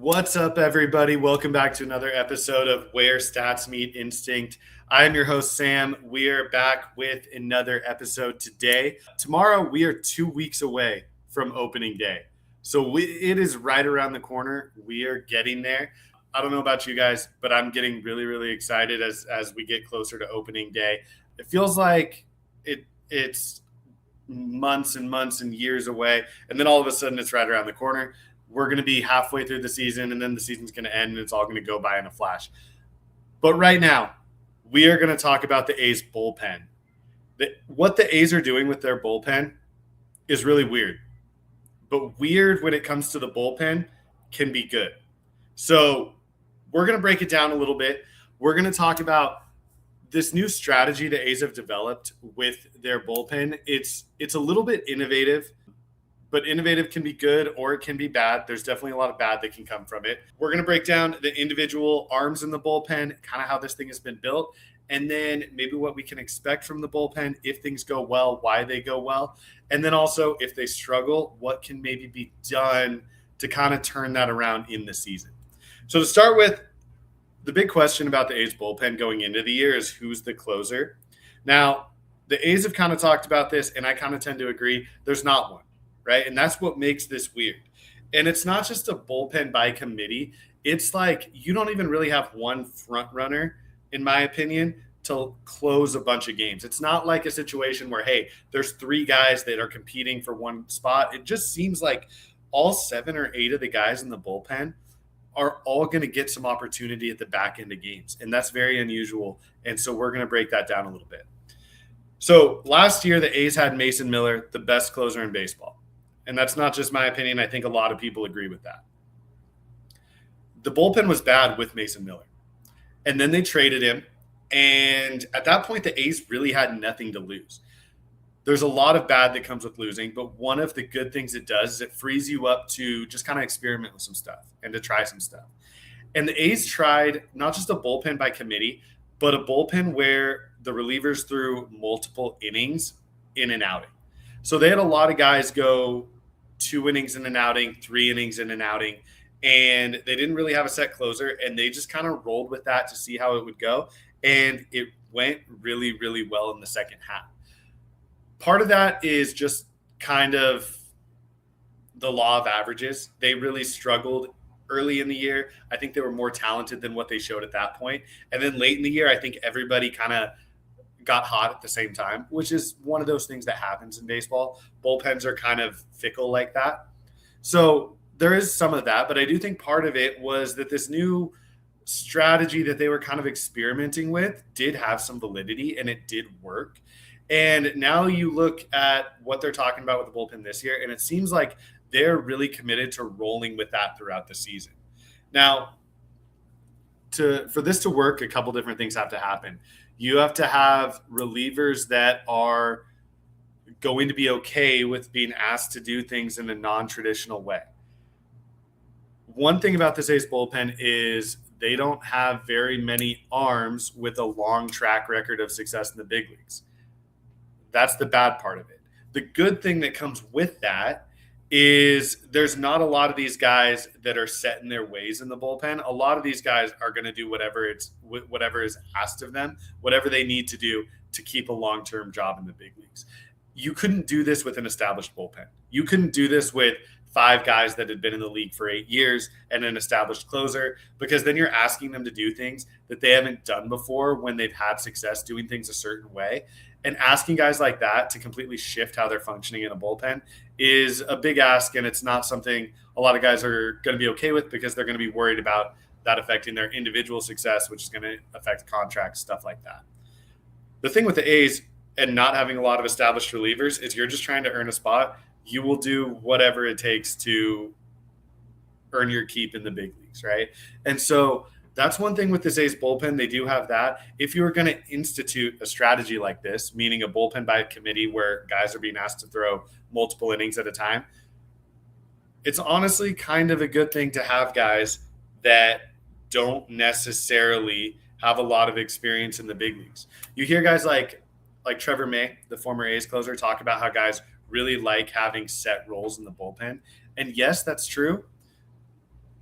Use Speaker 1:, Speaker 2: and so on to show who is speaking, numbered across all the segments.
Speaker 1: What's up, everybody? Welcome back to another episode of Where Stats Meet Instinct. I'm your host, Sam. We are back with another episode today. Tomorrow, we are 2 weeks away from opening day. So it is right around the corner. We are getting there. I don't know about you guys, but I'm getting really, really excited as we get closer to opening day. It feels like it's months and months and years away, and then all of a sudden it's right around the corner. We're going to be halfway through the season, and then the season's going to end, and it's all going to go by in a flash. But right now, we are going to talk about the A's bullpen. What the A's are doing with their bullpen is really weird. But weird when it comes to the bullpen can be good. So we're going to break it down a little bit. We're going to talk about this new strategy the A's have developed with their bullpen. It's a little bit innovative, but innovative can be good or it can be bad. There's definitely a lot of bad that can come from it. We're going to break down the individual arms in the bullpen, kind of how this thing has been built, and then maybe what we can expect from the bullpen if things go well, why they go well, and then also if they struggle, what can maybe be done to kind of turn that around in the season. So to start with, the big question about the A's bullpen going into the year is who's the closer. Now, the A's have kind of talked about this, and I kind of tend to agree. There's not one. Right. And that's what makes this weird. And it's not just a bullpen by committee. It's like you don't even really have one front runner, in my opinion, to close a bunch of games. It's not like a situation where, hey, there's three guys that are competing for one spot. It just seems like all 7 or 8 of the guys in the bullpen are all going to get some opportunity at the back end of games. And that's very unusual. And so we're going to break that down a little bit. So last year, the A's had Mason Miller, the best closer in baseball. And that's not just my opinion. I think a lot of people agree with that. The bullpen was bad with Mason Miller. And then they traded him. And at that point, the A's really had nothing to lose. There's a lot of bad that comes with losing, but one of the good things it does is it frees you up to just kind of experiment with some stuff and to try some stuff. And the A's tried not just a bullpen by committee, but a bullpen where the relievers threw multiple innings in an outing. So they had a lot of guys go 2 innings in an outing, 3 innings in an outing, and they didn't really have a set closer, and they just kind of rolled with that to see how it would go, and it went really, really well in the second half. Part of that is just kind of the law of averages. They really struggled early in the year. I think they were more talented than what they showed at that point, and then late in the year, I think everybody kind of got hot at the same time, which is one of those things that happens in baseball. Bullpens are kind of fickle like that. So there is some of that, but I do think part of it was that this new strategy that they were kind of experimenting with did have some validity and it did work. And now you look at what they're talking about with the bullpen this year, and it seems like they're really committed to rolling with that throughout the season. Now, for this to work, a couple different things have to happen. You have to have relievers that are going to be okay with being asked to do things in a non-traditional way. One thing about this A's bullpen is they don't have very many arms with a long track record of success in the big leagues. That's the bad part of it. The good thing that comes with that is there's not a lot of these guys that are set in their ways in the bullpen. A lot of these guys are going to do whatever is asked of them, whatever they need to do to keep a long-term job in the big leagues. You couldn't do this with an established bullpen. You couldn't do this with 5 guys that had been in the league for 8 years and an established closer, because then you're asking them to do things that they haven't done before when they've had success doing things a certain way. And asking guys like that to completely shift how they're functioning in a bullpen is a big ask, and it's not something a lot of guys are going to be okay with because they're going to be worried about that affecting their individual success, which is going to affect contracts, stuff like that. The thing with the A's and not having a lot of established relievers is you're just trying to earn a spot. You will do whatever it takes to earn your keep in the big leagues, right? And so that's one thing with this A's bullpen. They do have that. If you were going to institute a strategy like this, meaning a bullpen by committee where guys are being asked to throw multiple innings at a time, it's honestly kind of a good thing to have guys that don't necessarily have a lot of experience in the big leagues. You hear guys like Trevor May, the former A's closer, talk about how guys really like having set roles in the bullpen. And yes, that's true.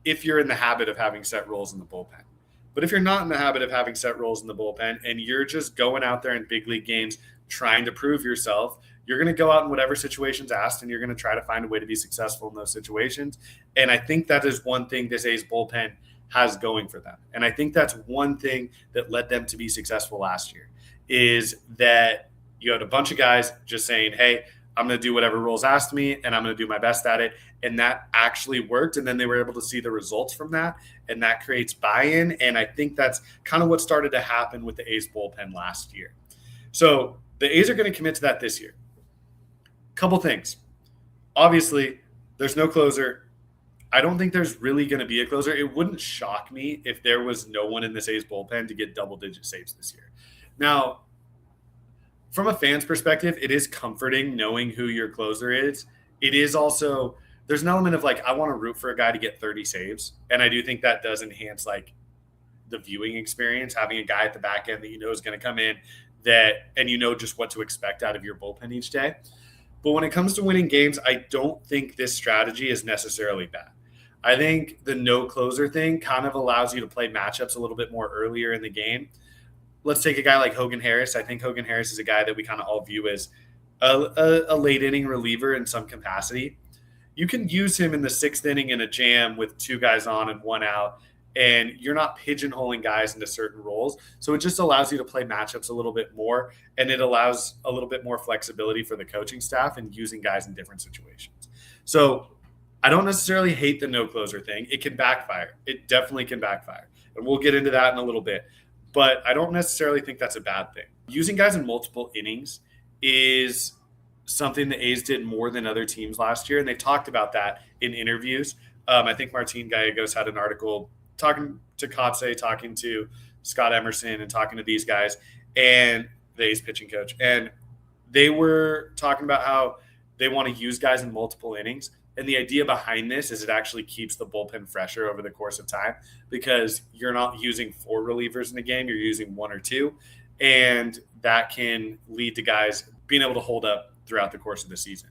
Speaker 1: if you're in the habit of having set roles in the bullpen. But if you're not in the habit of having set roles in the bullpen and you're just going out there in big league games trying to prove yourself, you're going to go out in whatever situation's asked and you're going to try to find a way to be successful in those situations. And I think that is one thing this A's bullpen has going for them. And I think that's one thing that led them to be successful last year, is that you had a bunch of guys just saying, hey, I'm going to do whatever roles asked me and I'm going to do my best at it. And that actually worked. And then they were able to see the results from that. And that creates buy-in. And I think that's kind of what started to happen with the A's bullpen last year. So the A's are going to commit to that this year. Couple things. Obviously, there's no closer. I don't think there's really going to be a closer. It wouldn't shock me if there was no one in this A's bullpen to get double-digit saves this year. Now, from a fan's perspective, it is comforting knowing who your closer is. It is also, there's an element of like, I want to root for a guy to get 30 saves. And I do think that does enhance like the viewing experience, having a guy at the back end that you know is going to come in and you know just what to expect out of your bullpen each day. But when it comes to winning games, I don't think this strategy is necessarily bad. I think the no closer thing kind of allows you to play matchups a little bit more earlier in the game. Let's take a guy like Hogan Harris. I think Hogan Harris is a guy that we kind of all view as a late inning reliever in some capacity. You can use him in the 6th inning in a jam with 2 guys on and 1 out, and you're not pigeonholing guys into certain roles. So it just allows you to play matchups a little bit more, and it allows a little bit more flexibility for the coaching staff in using guys in different situations. So I don't necessarily hate the no closer thing. It can backfire. It definitely can backfire. And we'll get into that in a little bit. But I don't necessarily think that's a bad thing. Using guys in multiple innings is something the A's did more than other teams last year, and they talked about that in interviews. I think Martin Gallegos had an article talking to Kotze, talking to Scott Emerson, and talking to these guys, and the A's pitching coach. And they were talking about how they want to use guys in multiple innings. And the idea behind this is it actually keeps the bullpen fresher over the course of time, because you're not using 4 relievers in a game, you're using 1 or 2. And that can lead to guys being able to hold up throughout the course of the season.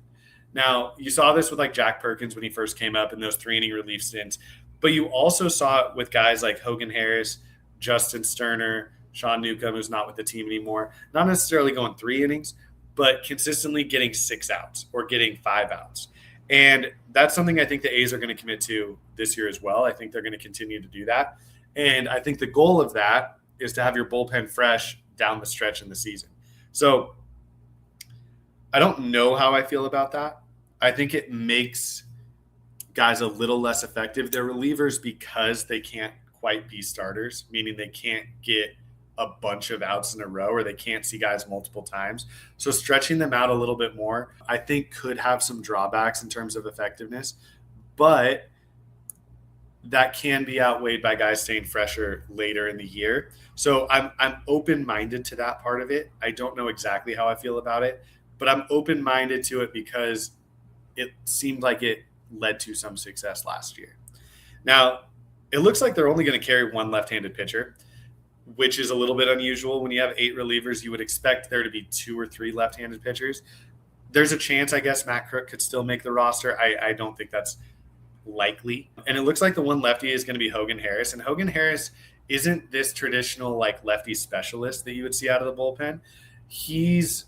Speaker 1: Now, you saw this with like Jack Perkins when he first came up in those 3-inning relief stints, but you also saw it with guys like Hogan Harris, Justin Sterner, Sean Newcomb, who's not with the team anymore, not necessarily going 3 innings, but consistently getting 6 outs or getting 5 outs. And that's something I think the A's are going to commit to this year as well. I think they're going to continue to do that. And I think the goal of that is to have your bullpen fresh down the stretch in the season. So I don't know how I feel about that. I think it makes guys a little less effective. They're relievers because they can't quite be starters, meaning they can't get a bunch of outs in a row, or they can't see guys multiple times. So stretching them out a little bit more, I think, could have some drawbacks in terms of effectiveness, but that can be outweighed by guys staying fresher later in the year. So I'm open-minded to that part of it. I don't know exactly how I feel about it, but I'm open-minded to it because it seemed like it led to some success last year. Now, it looks like they're only going to carry 1 left-handed pitcher, which is a little bit unusual. When you have 8 relievers, you would expect there to be 2 or 3 left-handed pitchers. There's a chance, I guess, Matt Crook could still make the roster. I don't think that's likely. And it looks like the one lefty is going to be Hogan Harris. And Hogan Harris isn't this traditional like lefty specialist that you would see out of the bullpen. He's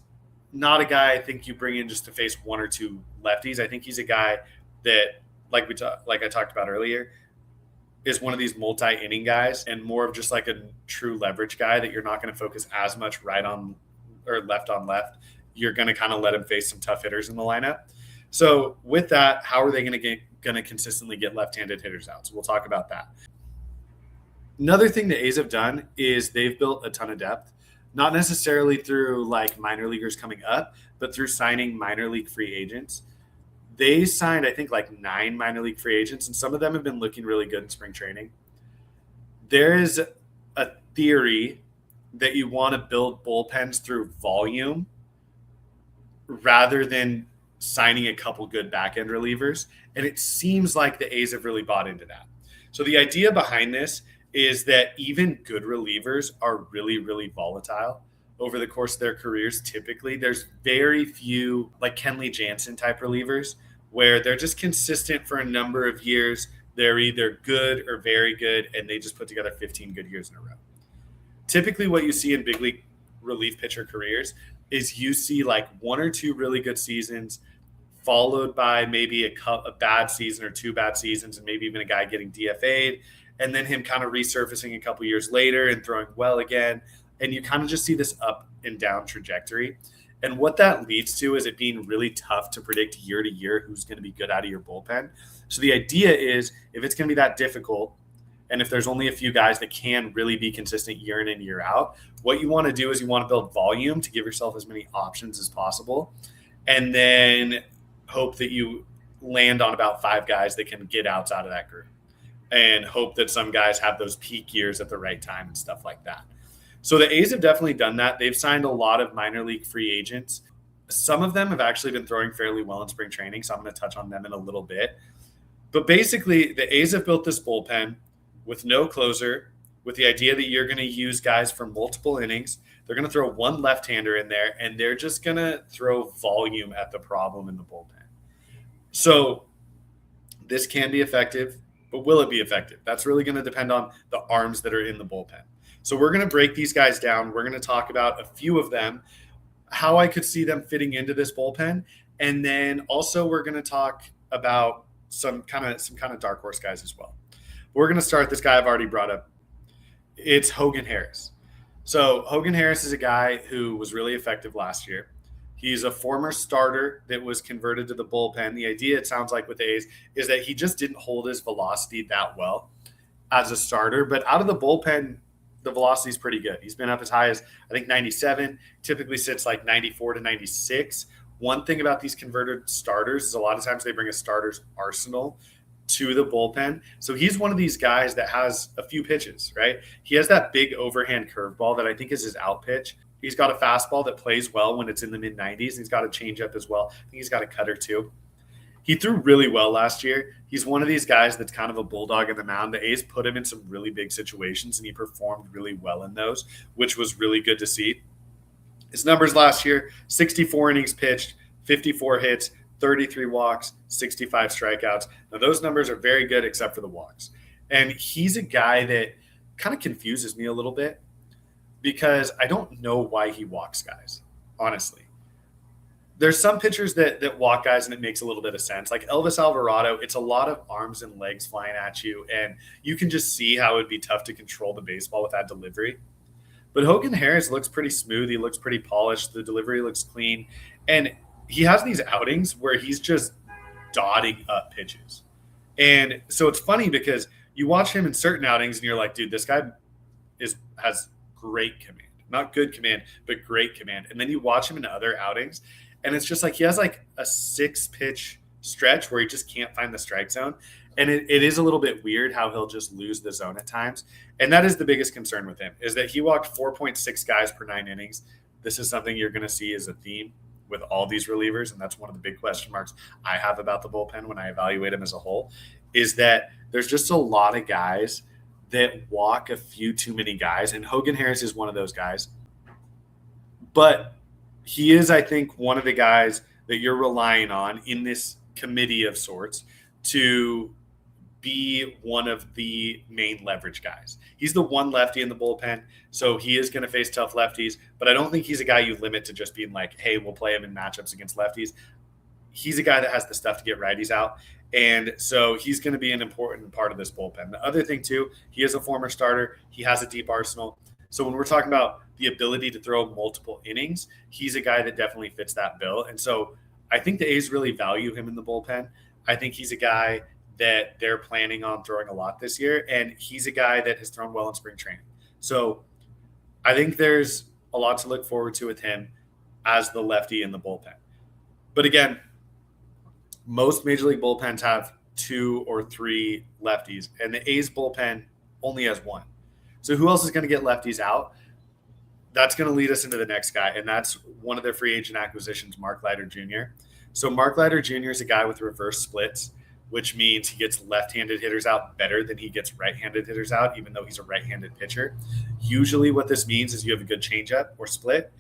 Speaker 1: not a guy I think you bring in just to face 1 or 2 lefties. I think he's a guy that, like I talked about earlier, is one of these multi-inning guys and more of just like a true leverage guy that you're not going to focus as much right on or left on left. You're going to kind of let him face some tough hitters in the lineup. So with that, how are they going to consistently get left-handed hitters out? So we'll talk about that. Another thing the A's have done is they've built a ton of depth, not necessarily through like minor leaguers coming up, but through signing minor league free agents. They signed, I think, like 9 minor league free agents, and some of them have been looking really good in spring training. There is a theory that you want to build bullpens through volume rather than signing a couple good back-end relievers, and it seems like the A's have really bought into that. So the idea behind this is that even good relievers are really, really volatile over the course of their careers. Typically, there's very few like Kenley Jansen type relievers where they're just consistent for a number of years, They're either good or very good, and they just put together 15 good years in a row. Typically what you see in big league relief pitcher careers is you see like one or two really good seasons followed by maybe a bad season or two bad seasons, and maybe even a guy getting DFA'd, and then him kind of resurfacing a couple years later and throwing well again. And you kind of just see this up and down trajectory. And what that leads to is it being really tough to predict year to year who's going to be good out of your bullpen. So the idea is, if it's going to be that difficult, and if there's only a few guys that can really be consistent year in and year out, what you want to do is you want to build volume to give yourself as many options as possible, and then hope that you land on about 5 guys that can get outs out of that group, and hope that some guys have those peak years at the right time and stuff like that. So the A's have definitely done that. They've signed a lot of minor league free agents. Some of them have actually been throwing fairly well in spring training, so I'm going to touch on them in a little bit. But basically, the A's have built this bullpen with no closer, with the idea that you're going to use guys for multiple innings. They're going to throw one left-hander in there, and they're just going to throw volume at the problem in the bullpen. So this can be effective, but will it be effective? That's really going to depend on the arms that are in the bullpen. So we're going to break these guys down. We're going to talk about a few of them, how I could see them fitting into this bullpen, and then also we're going to talk about some kind of dark horse guys as well. We're going to start this guy I've already brought up. It's Hogan Harris. So Hogan Harris is a guy who was really effective last year. He's a former starter that was converted to the bullpen. The idea, it sounds like, with the A's is that he just didn't hold his velocity that well as a starter. But out of the bullpen, the velocity is pretty good. He's been up as high as, I think, 97, typically sits like 94 to 96. One thing about these converted starters is a lot of times they bring a starter's arsenal to the bullpen. So he's one of these guys that has a few pitches, right? He has that big overhand curveball that I think is his out pitch. He's got a fastball that plays well when it's in the mid-90s. He's got a changeup as well. I think he's got a cutter too. He threw really well last year. He's one of these guys that's kind of a bulldog in the mound. The A's put him in some really big situations, and he performed really well in those, which was really good to see. His numbers last year: 64 innings pitched, 54 hits, 33 walks, 65 strikeouts. Now, those numbers are very good except for the walks. And he's a guy that kind of confuses me a little bit, because I don't know why he walks guys, honestly. There's some pitchers that walk guys, and it makes a little bit of sense. Like Elvis Alvarado, it's a lot of arms and legs flying at you, and you can just see how it would be tough to control the baseball with that delivery. But Hogan Harris looks pretty smooth. He looks pretty polished. The delivery looks clean. And he has these outings where he's just dotting up pitches. And so it's funny because you watch him in certain outings and you're like, dude, this guy has great command. Not good command, but great command. And then you watch him in other outings, and it's just like he has like a 6-pitch stretch where he just can't find the strike zone. And it is a little bit weird how he'll just lose the zone at times. And that is the biggest concern with him, is that he walked 4.6 guys per 9 innings. This is something you're going to see as a theme with all these relievers, and that's one of the big question marks I have about the bullpen when I evaluate them as a whole, is that there's just a lot of guys that walk a few too many guys, and Hogan Harris is one of those guys. But he is, I think, one of the guys that you're relying on in this committee of sorts to be one of the main leverage guys. He's the one lefty in the bullpen, so he is going to face tough lefties, but I don't think he's a guy you limit to just being like, hey, we'll play him in matchups against lefties. He's a guy that has the stuff to get righties out, and so he's going to be an important part of this bullpen. The other thing, too, he is a former starter. He has a deep arsenal. So when we're talking about the ability to throw multiple innings, he's a guy that definitely fits that bill. And so I think the A's really value him in the bullpen. I think he's a guy that they're planning on throwing a lot this year, and he's a guy that has thrown well in spring training. So I think there's a lot to look forward to with him as the lefty in the bullpen. But again, most Major League bullpens have 2 or 3 lefties, and the A's bullpen only has 1. So who else is going to get lefties out? That's going to lead us into the next guy, and that's one of their free agent acquisitions, Mark Leiter Jr. So Mark Leiter Jr. is a guy with reverse splits, which means he gets left-handed hitters out better than he gets right-handed hitters out, even though he's a right-handed pitcher. Usually what this means is you have a good changeup or split.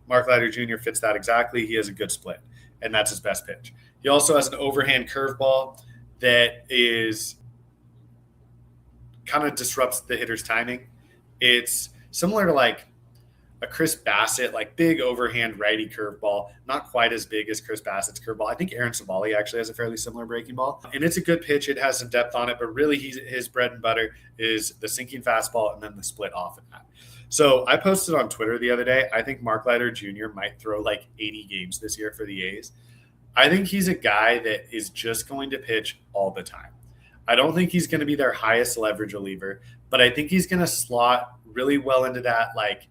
Speaker 1: Mark Leiter Jr. fits that exactly. He has a good split, and that's his best pitch. He also has an overhand curveball that is kind of disrupts the hitter's timing. It's similar to like a Chris Bassett, like big overhand righty curveball, not quite as big as Chris Bassett's curveball. I think Aaron Savali actually has a fairly similar breaking ball, and it's a good pitch. It has some depth on it, but really his bread and butter is the sinking fastball and then the split off of that. So I posted on Twitter the other day, I think Mark Leiter Jr. might throw like 80 games this year for the A's. I think he's a guy that is just going to pitch all the time. I don't think he's going to be their highest leverage reliever, but I think he's going to slot really well into that. Like,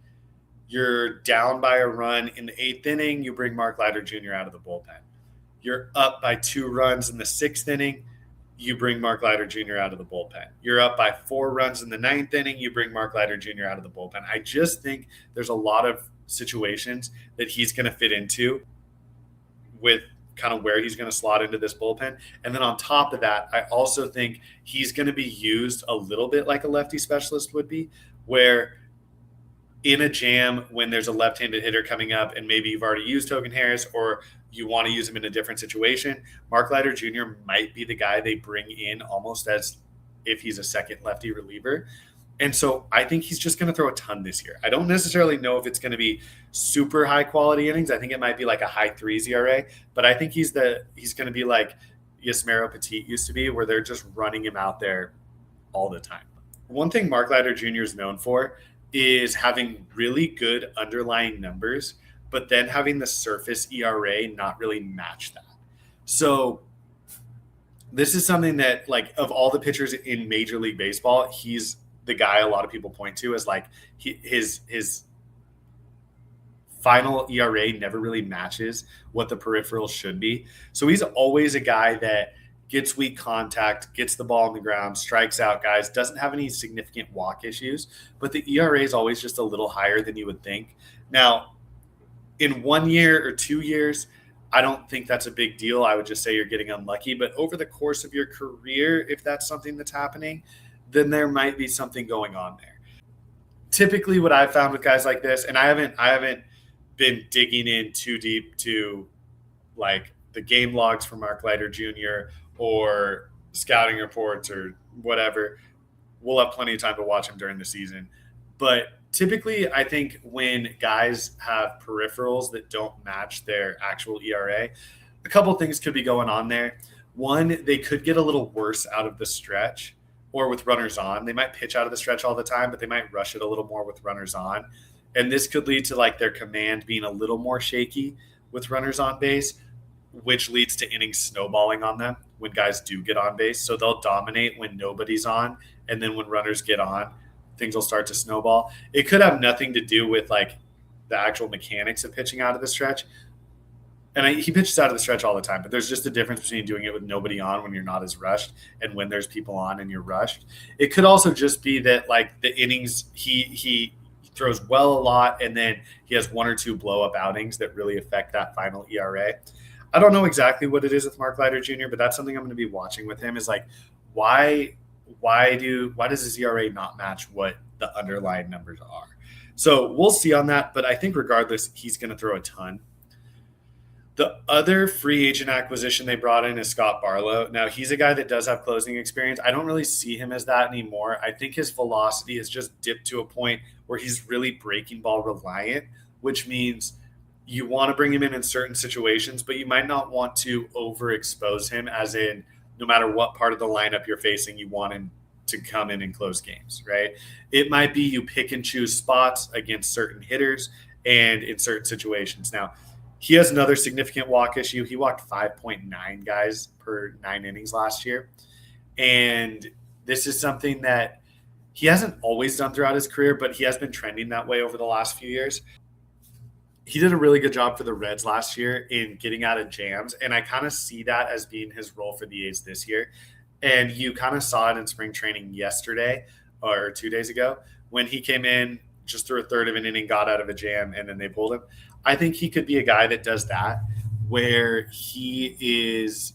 Speaker 1: you're down by a run in the 8th inning, you bring Mark Leiter Jr. out of the bullpen. You're up by 2 runs in the 6th inning, you bring Mark Leiter Jr. out of the bullpen. You're up by 4 runs in the 9th inning, you bring Mark Leiter Jr. out of the bullpen. I just think there's a lot of situations that he's going to fit into with kind of where he's going to slot into this bullpen. And then on top of that, I also think he's going to be used a little bit like a lefty specialist would be, where in a jam when there's a left-handed hitter coming up and maybe you've already used Hogan Harris or you want to use him in a different situation, Mark Leiter Jr. might be the guy they bring in almost as if he's a second lefty reliever. And so I think he's just going to throw a ton this year. I don't necessarily know if it's going to be super high quality innings. I think it might be like a high 3s ERA, but I think he's going to be like Yasmero Petit used to be, where they're just running him out there all the time. One thing Mark Leiter Jr. is known for is having really good underlying numbers, but then having the surface ERA not really match that. So this is something that, like, of all the pitchers in Major League Baseball, he's the guy a lot of people point to as like his final ERA never really matches what the peripheral should be. So he's always a guy that gets weak contact, gets the ball on the ground, strikes out guys, doesn't have any significant walk issues, but the ERA is always just a little higher than you would think. Now, in 1 year or 2 years, I don't think that's a big deal. I would just say you're getting unlucky. But over the course of your career, if that's something that's happening, then there might be something going on there. Typically what I've found with guys like this, and I haven't been digging in too deep to like the game logs for Mark Leiter Jr. or scouting reports or whatever. We'll have plenty of time to watch him during the season. But typically I think when guys have peripherals that don't match their actual ERA, a couple things could be going on there. One, they could get a little worse out of the stretch or with runners on. They might pitch out of the stretch all the time, but they might rush it a little more with runners on. And this could lead to like their command being a little more shaky with runners on base, which leads to innings snowballing on them when guys do get on base. So they'll dominate when nobody's on. And then when runners get on, things will start to snowball. It could have nothing to do with like the actual mechanics of pitching out of the stretch. And he pitches out of the stretch all the time, but there's just a difference between doing it with nobody on when you're not as rushed and when there's people on and you're rushed. It could also just be that like the innings, he throws well a lot, and then he has 1 or 2 blow-up outings that really affect that final ERA. I don't know exactly what it is with Mark Leiter Jr., but that's something I'm going to be watching with him is like, why does his ERA not match what the underlying numbers are? So we'll see on that, but I think regardless, he's going to throw a ton. The other free agent acquisition they brought in is Scott Barlow. Now, he's a guy that does have closing experience. I don't really see him as that anymore. I think his velocity has just dipped to a point where he's really breaking ball reliant, which means you want to bring him in certain situations, but you might not want to overexpose him, as in no matter what part of the lineup you're facing, you want him to come in and close games, right? It might be you pick and choose spots against certain hitters and in certain situations. Now, he has another significant walk issue. He walked 5.9 guys per 9 innings last year. And this is something that he hasn't always done throughout his career, but he has been trending that way over the last few years. He did a really good job for the Reds last year in getting out of jams, and I kind of see that as being his role for the A's this year. And you kind of saw it in spring training yesterday or 2 days ago when he came in, just threw a third of an inning, got out of a jam, and then they pulled him. I think he could be a guy that does that, where he is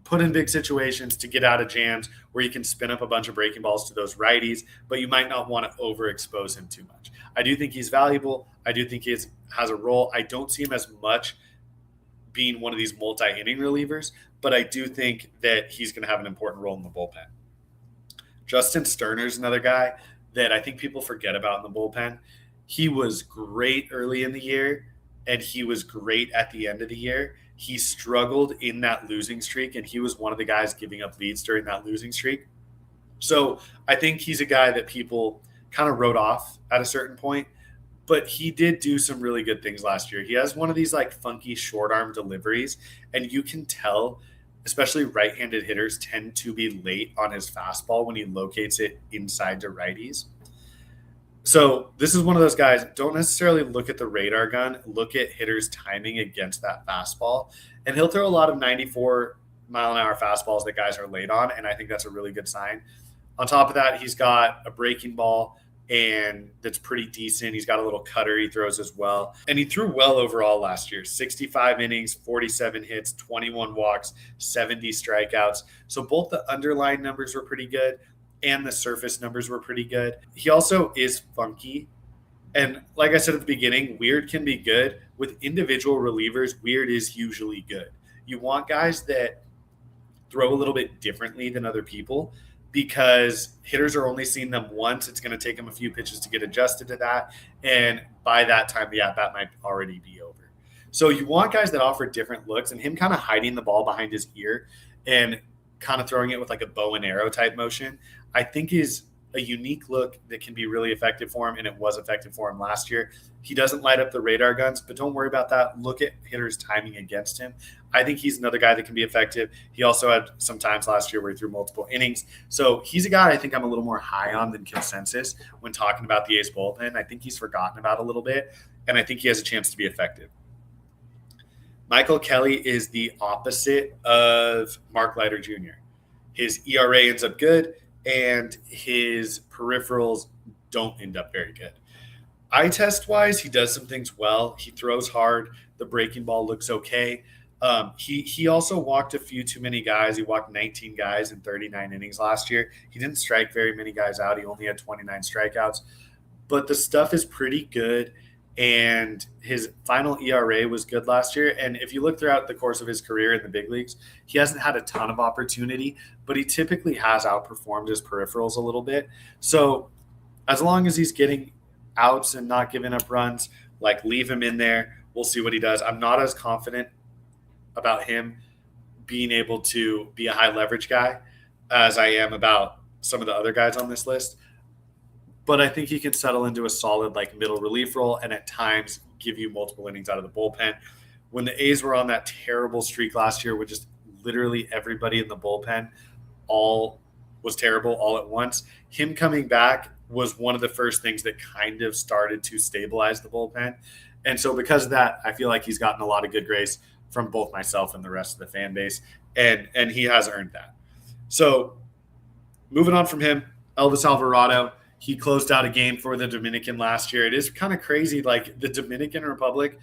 Speaker 1: put in big situations to get out of jams, where you can spin up a bunch of breaking balls to those righties, but you might not want to overexpose him too much. I do think he's valuable. I do think he has a role. I don't see him as much being one of these multi-inning relievers, but I do think that he's going to have an important role in the bullpen. Justin Sterner's another guy that I think people forget about in the bullpen. He was great early in the year, and he was great at the end of the year. He struggled in that losing streak, and he was one of the guys giving up leads during that losing streak. So I think he's a guy that people kind of wrote off at a certain point, but he did do some really good things last year. He has one of these like funky short arm deliveries, and you can tell, especially right-handed hitters tend to be late on his fastball when he locates it inside to righties. So this is one of those guys, don't necessarily look at the radar gun, look at hitters timing against that fastball. And he'll throw a lot of 94-mile-an-hour fastballs that guys are late on, and I think that's a really good sign. On top of that, he's got a breaking ball and that's pretty decent. He's got a little cutter he throws as well. And he threw well overall last year. 65 innings, 47 hits, 21 walks, 70 strikeouts. So both the underlying numbers were pretty good and the surface numbers were pretty good. He also is funky. And like I said at the beginning, weird can be good. With individual relievers, weird is usually good. You want guys that throw a little bit differently than other people, because hitters are only seeing them once. It's going to take them a few pitches to get adjusted to that. And by that time, the at-bat might already be over. So you want guys that offer different looks, and him kind of hiding the ball behind his ear and kind of throwing it with like a bow and arrow type motion, I think is a unique look that can be really effective for him, and it was effective for him last year. He doesn't light up the radar guns, but don't worry about that. Look at hitters' timing against him. I think he's another guy that can be effective. He also had some times last year where he threw multiple innings. So he's a guy I think I'm a little more high on than consensus when talking about the A's bullpen. I think he's forgotten about a little bit, and I think he has a chance to be effective. Michael Kelly is the opposite of Mark Leiter Jr. His ERA ends up good, and his peripherals don't end up very good. Eye test wise, he does some things well. He throws hard. The breaking ball looks okay. He also walked a few too many guys. He walked 19 guys in 39 innings last year. He didn't strike very many guys out. He only had 29 strikeouts. But the stuff is pretty good, and his final ERA was good last year. And if you look throughout the course of his career in the big leagues, he hasn't had a ton of opportunity, but he typically has outperformed his peripherals a little bit. So as long as he's getting outs and not giving up runs, like leave him in there. We'll see what he does. I'm not as confident about him being able to be a high leverage guy as I am about some of the other guys on this list. But I think he can settle into a solid like middle relief role and at times give you multiple innings out of the bullpen. When the A's were on that terrible streak last year with just literally everybody in the bullpen all was terrible all at once, him coming back was one of the first things that kind of started to stabilize the bullpen. And so because of that, I feel like he's gotten a lot of good grace from both myself and the rest of the fan base. And he has earned that. So moving on from him, Elvis Alvarado, he closed out a game for the Dominican last year. It is kind of crazy. Like the Dominican Republic,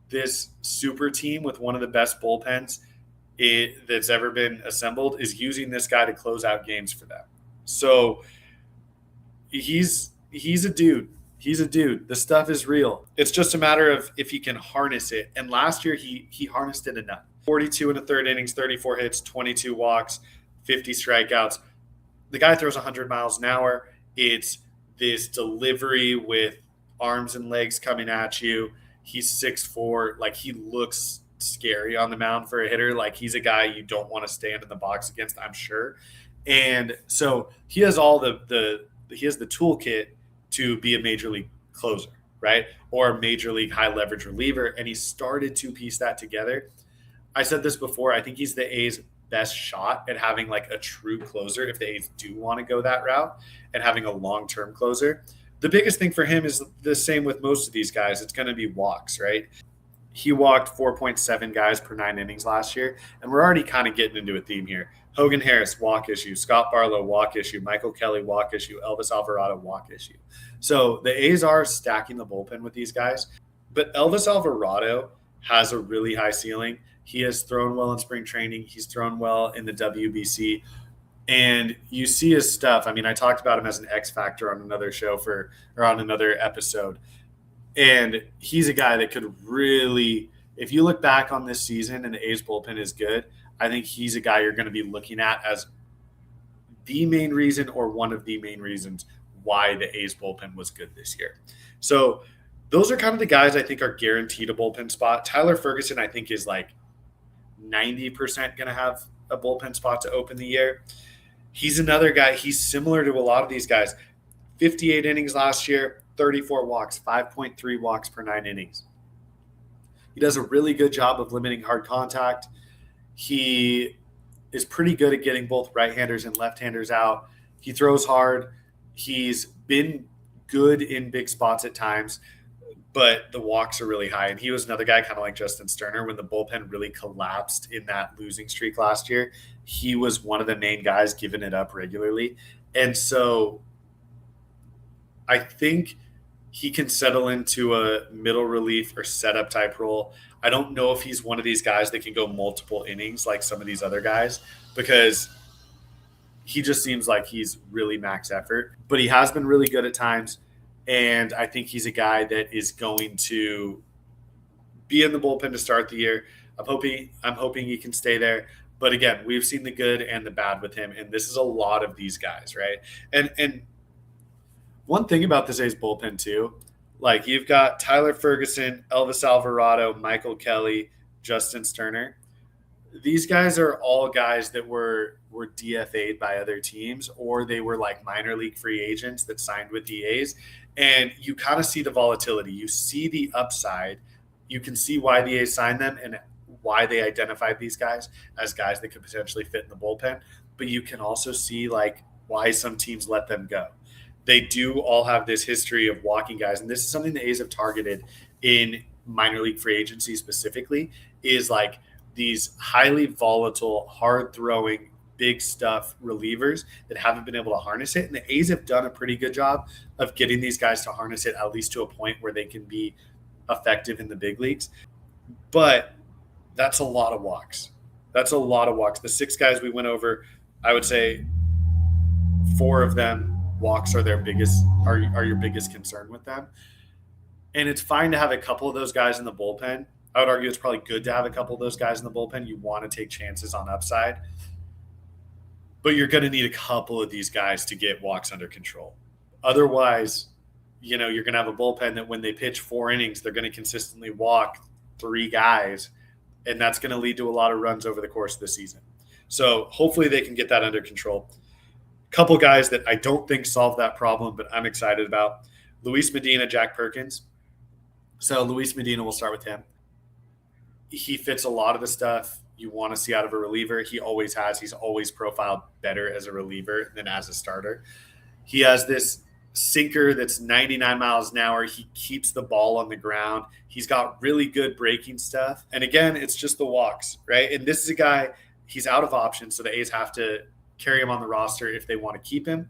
Speaker 1: this super team with one of the best bullpens that's ever been assembled, is using this guy to close out games for them. So he's a dude. He's a dude. The stuff is real. It's just a matter of if he can harness it. And last year he harnessed it enough. 42 in the third innings, 34 hits, 22 walks, 50 strikeouts. The guy throws 100 miles an hour. It's this delivery with arms and legs coming at you. He's 6'4". Like he looks scary on the mound for a hitter. Like he's a guy you don't want to stand in the box against, I'm sure. And so he has all he has the toolkit to be a major league closer, right? Or a major league high leverage reliever. And he started to piece that together. I said this before. I think he's the A's best shot at having like a true closer if the A's do want to go that route and having a long-term closer. The biggest thing for him is the same with most of these guys. It's going to be walks, right? He walked 4.7 guys per 9 innings last year, and we're already kind of getting into a theme here. Hogan Harris, walk issue. Scott Barlow, walk issue. Michael Kelly, walk issue. Elvis Alvarado, walk issue. So the A's are stacking the bullpen with these guys, but Elvis Alvarado has a really high ceiling. He has thrown well in spring training. He's thrown well in the WBC. And you see his stuff. I mean, I talked about him as an X factor on another show or on another episode. And he's a guy that could really, if you look back on this season and the A's bullpen is good, I think he's a guy you're going to be looking at as the main reason or one of the main reasons why the A's bullpen was good this year. So those are kind of the guys I think are guaranteed a bullpen spot. Tyler Ferguson, I think, is like 90% going to have a bullpen spot to open the year. He's another guy. He's similar to a lot of these guys. 58 innings last year, 34 walks, 5.3 walks per 9 innings. He does a really good job of limiting hard contact. He is pretty good at getting both right-handers and left-handers out. He throws hard. He's been good in big spots at times, but the walks are really high. And he was another guy kind of like Justin Sterner when the bullpen really collapsed in that losing streak last year. He was one of the main guys giving it up regularly. And so I think he can settle into a middle relief or setup type role. I don't know if he's one of these guys that can go multiple innings like some of these other guys, because he just seems like he's really max effort, but he has been really good at times. And I think he's a guy that is going to be in the bullpen to start the year. I'm hoping he can stay there. But again, we've seen the good and the bad with him, and this is a lot of these guys, right? And one thing about this A's bullpen too, like you've got Tyler Ferguson, Elvis Alvarado, Michael Kelly, Justin Sterner. These guys are all guys that were DFA'd by other teams, or they were like minor league free agents that signed with the A's. And you kind of see the volatility. You see the upside. You can see why the A's signed them and why they identified these guys as guys that could potentially fit in the bullpen. But you can also see like why some teams let them go. They do all have this history of walking guys. And this is something the A's have targeted in minor league free agency specifically, is like these highly volatile, hard-throwing, big stuff relievers that haven't been able to harness it. And the A's have done a pretty good job of getting these guys to harness it, at least to a point where they can be effective in the big leagues. But that's a lot of walks. That's a lot of walks. The 6 guys we went over, I would say 4 of them, walks are your biggest concern with them. And it's fine to have a couple of those guys in the bullpen. I would argue it's probably good to have a couple of those guys in the bullpen. You want to take chances on upside. But you're going to need a couple of these guys to get walks under control. Otherwise, you're going to have a bullpen that when they pitch 4 innings, they're going to consistently walk 3 guys. And that's going to lead to a lot of runs over the course of the season. So hopefully they can get that under control. Couple guys that I don't think solve that problem, but I'm excited about. Luis Medina, Jack Perkins. So Luis Medina, we'll start with him. He fits a lot of the stuff you want to see out of a reliever. He always has. He's always profiled better as a reliever than as a starter. He has this sinker that's 99 miles an hour. He keeps the ball on the ground. He's got really good breaking stuff. And again, it's just the walks, right? And this is a guy, he's out of options, so the A's have to carry him on the roster if they want to keep him.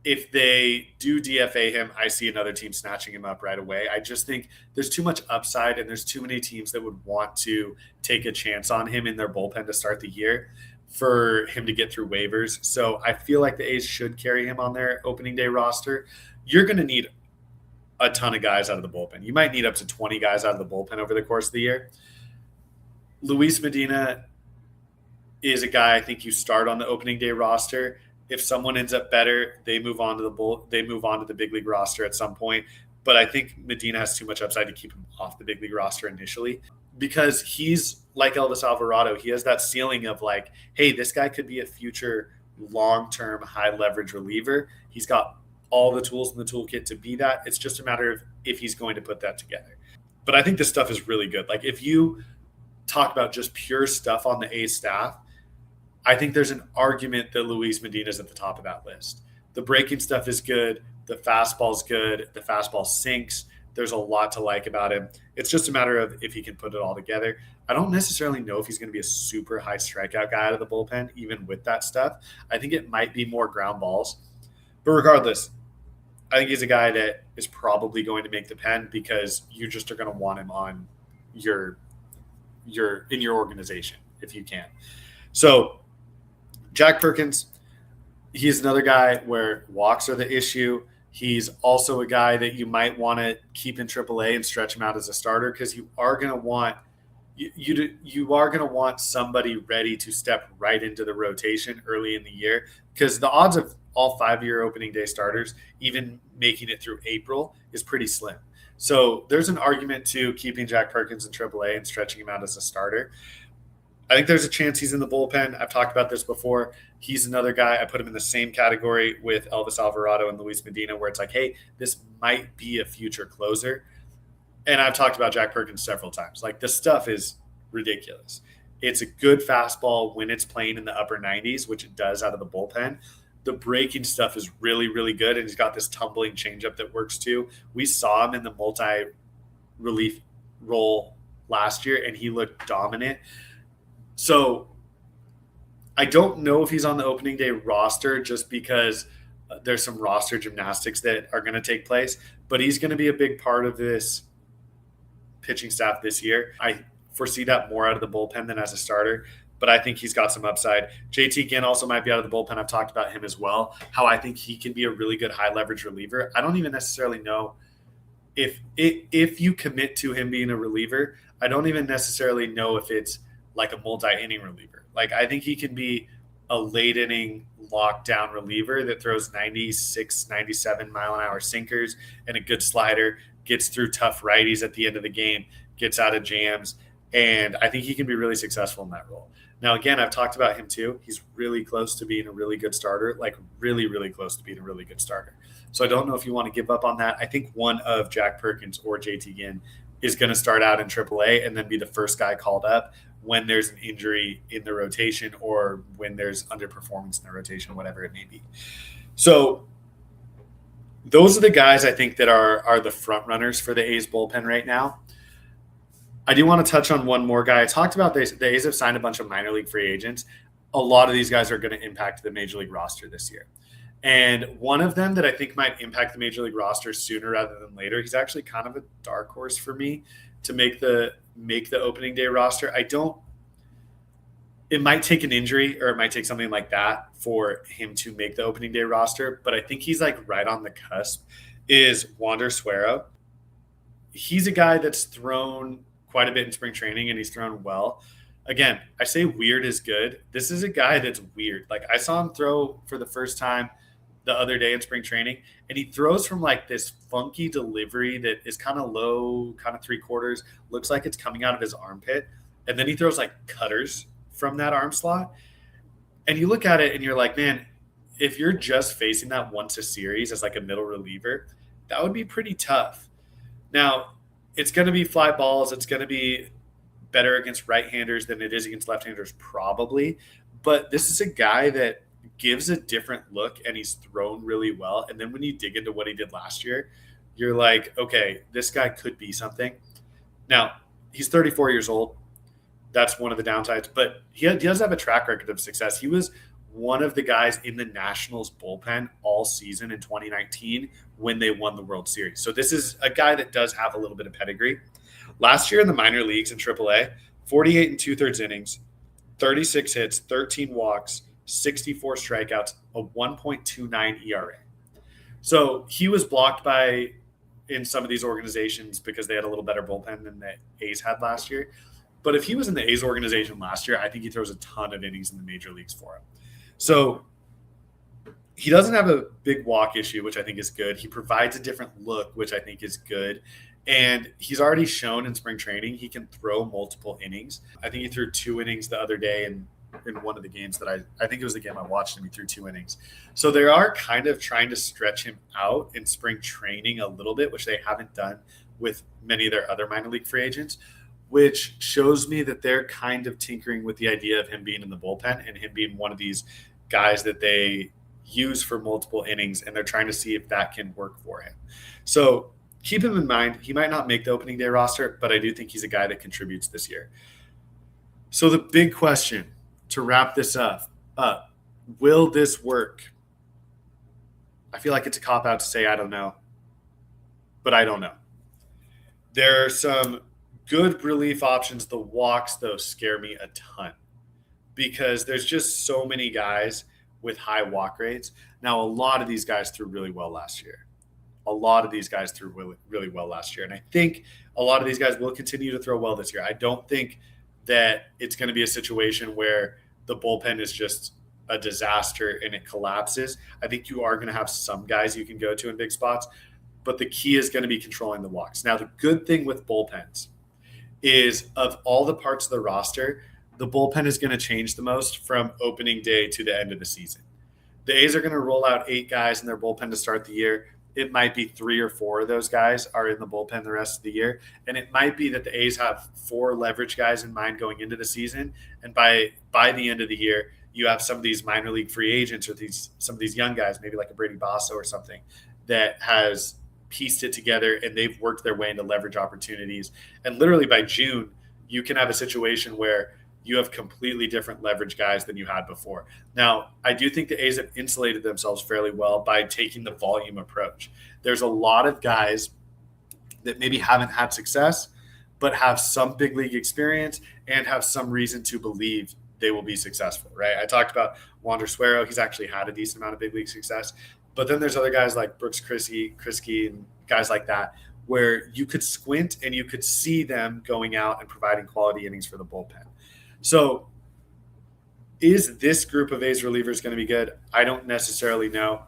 Speaker 1: If they do DFA him, I see another team snatching him up right away. I just think there's too much upside and there's too many teams that would want to take a chance on him in their bullpen to start the year for him to get through waivers. So I feel like the A's should carry him on their opening day roster. You're going to need a ton of guys out of the bullpen. You might need up to 20 guys out of the bullpen over the course of the year. Luis Medina is a guy I think you start on the opening day roster. If someone ends up better, they move on to the big league roster at some point. But I think Medina has too much upside to keep him off the big league roster initially, because he's like Elvis Alvarado. He has that ceiling of like, hey, this guy could be a future long-term high leverage reliever. He's got all the tools in the toolkit to be that. It's just a matter of if he's going to put that together. But I think this stuff is really good. Like if you talk about just pure stuff on the A's staff, I think there's an argument that Luis Medina is at the top of that list. The breaking stuff is good. The fastball's good. The fastball sinks. There's a lot to like about him. It's just a matter of if he can put it all together. I don't necessarily know if he's going to be a super high strikeout guy out of the bullpen, even with that stuff. I think it might be more ground balls. But regardless, I think he's a guy that is probably going to make the pen because you just are going to want him on your organization if you can. So Jack Perkins, he's another guy where walks are the issue. He's also a guy that you might want to keep in AAA and stretch him out as a starter because you are going to want you are going to want somebody ready to step right into the rotation early in the year, because the odds of all 5-year opening day starters even making it through April is pretty slim. So there's an argument to keeping Jack Perkins in AAA and stretching him out as a starter. I think there's a chance he's in the bullpen. I've talked about this before. He's another guy. I put him in the same category with Elvis Alvarado and Luis Medina, where it's like, hey, this might be a future closer. And I've talked about Jack Perkins several times. Like, this stuff is ridiculous. It's a good fastball when it's playing in the upper 90s, which it does out of the bullpen. The breaking stuff is really, really good. And he's got this tumbling changeup that works too. We saw him in the multi-relief role last year, and he looked dominant. So I don't know if he's on the opening day roster just because there's some roster gymnastics that are going to take place, but he's going to be a big part of this pitching staff this year. I foresee that more out of the bullpen than as a starter, but I think he's got some upside. JT Ginn also might be out of the bullpen. I've talked about him as well, how I think he can be a really good high leverage reliever. I don't even necessarily know if you commit to him being a reliever, I don't even necessarily know if it's like a multi-inning reliever. Like, I think he can be a late inning lockdown reliever that throws 96, 97 mile an hour sinkers and a good slider, gets through tough righties at the end of the game, gets out of jams. And I think he can be really successful in that role. Now, again, I've talked about him too. He's really close to being a really good starter, like really, really close to being a really good starter. So I don't know if you want to give up on that. I think one of Jack Perkins or JT Ginn is going to start out in AAA and then be the first guy called up when there's an injury in the rotation or when there's underperformance in the rotation, whatever it may be. So those are the guys I think that are the front runners for the A's bullpen right now. I do want to touch on one more guy. I talked about this. The A's have signed a bunch of minor league free agents. A lot of these guys are going to impact the major league roster this year. And one of them that I think might impact the major league roster sooner rather than later, he's actually kind of a dark horse for me to make the opening day roster. It might take an injury or it might take something like that for him to make the opening day roster, but I think he's like right on the cusp, is Wander Suero. He's a guy that's thrown quite a bit in spring training and he's thrown well. Again, I say weird is good. This is a guy that's weird. Like, I saw him throw for the first time the other day in spring training, and he throws from like this funky delivery that is kind of low, kind of 3/4, looks like it's coming out of his armpit. And then he throws like cutters from that arm slot. And you look at it and you're like, man, if you're just facing that once a series as like a middle reliever, that would be pretty tough. Now, it's going to be fly balls. It's going to be better against right-handers than it is against left-handers probably. But this is a guy that gives a different look and he's thrown really well. And then when you dig into what he did last year, you're like, okay, this guy could be something. Now, he's 34 years old. That's one of the downsides, but he does have a track record of success. He was one of the guys in the Nationals bullpen all season in 2019 when they won the World Series. So this is a guy that does have a little bit of pedigree. Last year in the minor leagues in AAA, 48 and 2/3 innings, 36 hits, 13 walks, 64 strikeouts, a 1.29 ERA. So he was blocked in some of these organizations because they had a little better bullpen than the A's had last year. But if he was in the A's organization last year, I think he throws a ton of innings in the major leagues for him. So he doesn't have a big walk issue, which I think is good. He provides a different look, which I think is good. And he's already shown in spring training he can throw multiple innings. I think he threw 2 innings the other day in one of the games that I think it was the game I watched him. He threw 2 innings. So they are kind of trying to stretch him out in spring training a little bit, which they haven't done with many of their other minor league free agents, which shows me that they're kind of tinkering with the idea of him being in the bullpen and him being one of these guys that they use for multiple innings, and they're trying to see if that can work for him. So keep him in mind. He might not make the opening day roster, but I do think he's a guy that contributes this year. So the big question to wrap this up, will this work? I feel like it's a cop-out to say I don't know, but I don't know. There are some good relief options. The walks, though, scare me a ton because there's just so many guys with high walk rates. Now, a lot of these guys threw really well last year. a lot of these guys threw really, really well last year. And I think a lot of these guys will continue to throw well this year. I don't think that it's going to be a situation where the bullpen is just a disaster and it collapses. I think you are going to have some guys you can go to in big spots, but the key is going to be controlling the walks. Now, the good thing with bullpens is of all the parts of the roster, the bullpen is going to change the most from opening day to the end of the season. The A's are going to roll out 8 guys in their bullpen to start the year. It might be 3 or 4 of those guys are in the bullpen the rest of the year. And it might be that the A's have 4 leverage guys in mind going into the season. And by the end of the year, you have some of these minor league free agents or some of these young guys, maybe like a Brady Basso or something, that has pieced it together and they've worked their way into leverage opportunities. And literally by June, you can have a situation where you have completely different leverage guys than you had before. Now, I do think the A's have insulated themselves fairly well by taking the volume approach. There's a lot of guys that maybe haven't had success, but have some big league experience and have some reason to believe they will be successful, right? I talked about Wander Suero. He's actually had a decent amount of big league success. But then there's other guys like Brooks Kriske and guys like that, where you could squint and you could see them going out and providing quality innings for the bullpen. So is this group of A's relievers going to be good? I don't necessarily know.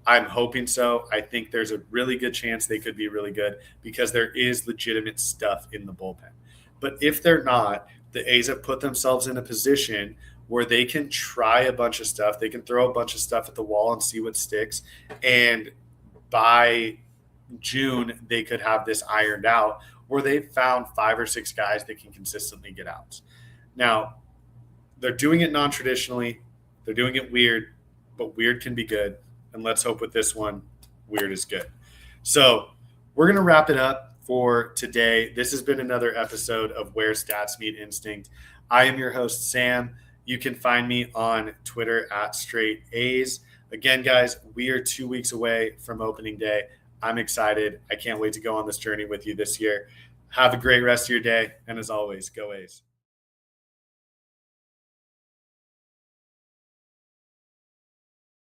Speaker 1: I'm hoping so. I think there's a really good chance they could be really good because there is legitimate stuff in the bullpen. But if they're not, the A's have put themselves in a position where they can try a bunch of stuff. They can throw a bunch of stuff at the wall and see what sticks. And by June, they could have this ironed out where they've found 5 or 6 guys that can consistently get outs. Now, they're doing it non-traditionally. They're doing it weird, but weird can be good. And let's hope with this one, weird is good. So we're going to wrap it up for today. This has been another episode of Where Stats Meet Instinct. I am your host, Sam. You can find me on Twitter at Straight A's. Again, guys, we are 2 weeks away from opening day. I'm excited. I can't wait to go on this journey with you this year. Have a great rest of your day. And as always, go A's.